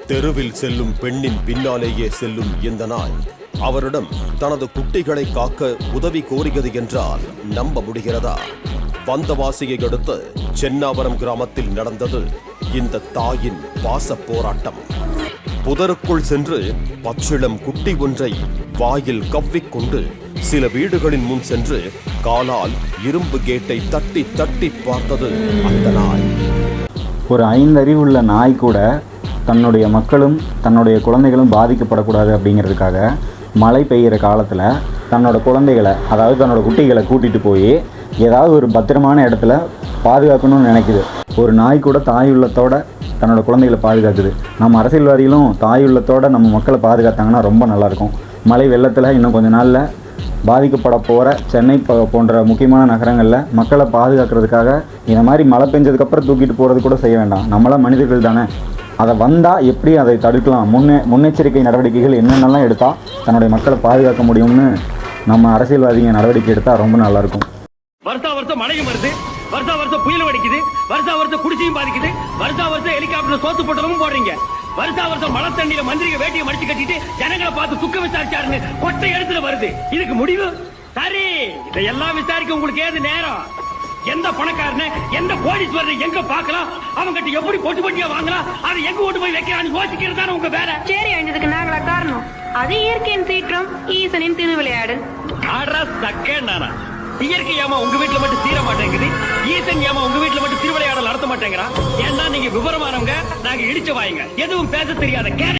தெருவில் செல்லும் பெண்ணின் பின்னாலேயே செல்லும் இந்த நாய் அவரிடம் தனது குட்டிகளை காக்க உதவி கோரியது என்றால் நம்ப முடிகிறதா? வந்தவாசியை அடுத்து சென்னாவரம் கிராமத்தில் நடந்தது இந்த தாயின் பாச போராட்டம். புதருக்குள் சென்று பச்சிளம் குட்டி ஒன்றை வாயில் கவ்விக்கொண்டு சில வீடுகளின் முன் சென்று காலால் இரும்பு கேட்டை தட்டி தட்டி பார்த்தது அந்த நாய். ஒரு 5 அறிவுள்ள நாய் கூட தன்னுடைய மக்களும் தன்னுடைய குழந்தைகளும் பாதிக்கப்படக்கூடாது அப்படிங்கிறதுக்காக மழை பெய்கிற காலத்தில் தன்னோட குழந்தைகளை, அதாவது தன்னோட குட்டிகளை கூட்டிகிட்டு போய் ஏதாவது ஒரு பத்திரமான இடத்துல பாதுகாக்கணும்னு நினைக்குது. ஒரு நாய் கூட தாய் உள்ளத்தோட தன்னோட குழந்தைகளை பாதுகாக்குது. நம்ம அரசியல்வாதிகளும் தாய் உள்ளத்தோட நம்ம மக்களை பாதுகாத்தாங்கன்னா ரொம்ப நல்லாயிருக்கும். மழை வெள்ளத்தில் இன்னும் கொஞ்ச நாளில் பாதிக்கப்பட போகிற சென்னை போன்ற முக்கியமான நகரங்களில் மக்களை பாதுகாக்கிறதுக்காக இந்த மாதிரி மழை பெஞ்சதுக்கப்புறம் தூக்கிட்டு போகிறது கூட செய்ய வேண்டாம். நம்மளாம் மனிதர்கள் தானே. அதை வந்தால் எப்படி அதை தடுக்கலாம், முன்னெச்சரிக்கை நடவடிக்கைகள் என்னென்னலாம் எடுத்தால் தன்னுடைய மக்களை பாதுகாக்க முடியும்னு நம்ம அரசியல்வாதிங்க நடவடிக்கை எடுத்தால் ரொம்ப நல்லாயிருக்கும். வருஷம் மழையும் வருது, வருஷம் புயல் அடிக்குது, வருஷம் குடிசையும் பாதிக்குது, வருஷம் ஹெலிகாப்டர் சோத்து போட்டதும் போடுறீங்க, வருஷம் மழை தண்ணியில மந்திரிக வேட்டியை மடிச்சு கட்டிட்டு ஜனங்களை பார்த்து துக்க விசாரிச்சாருன்னு கொட்டை இடத்துல வருது. இதுக்கு முடிவு சரி. இதையெல்லாம் விசாரிக்க உங்களுக்கு ஏது நேரம்? எந்த பணக்காரன எந்த கோடீஸ்வரனை எங்க பார்க்கலாம், அவங்கிட்ட எப்படி பொட்டு பொட்டியா வாங்கலாம், அதை எங்க ஓட்டு போய் வைக்கிறான்னு யோசிக்கிறது தானே உங்க வேலை. சரி, அஞ்சதுக்கு நாங்களா காரணம்? அது இயற்கையின் சீற்றம், ஈசனின் திருவிளையாடல். நானா இயற்கை ஏமா உங்க வீட்டுல மட்டும் தீர மாட்டேங்குது, ஈசன் ஏமா உங்க வீட்டுல மட்டும் திருவிளையாடல் நடத்த மாட்டேங்கிறான்? ஏன்னா நீங்க விவரமானவங்க, நாங்க இடிச்ச வாயுங்க, எதுவும் பேச தெரியாத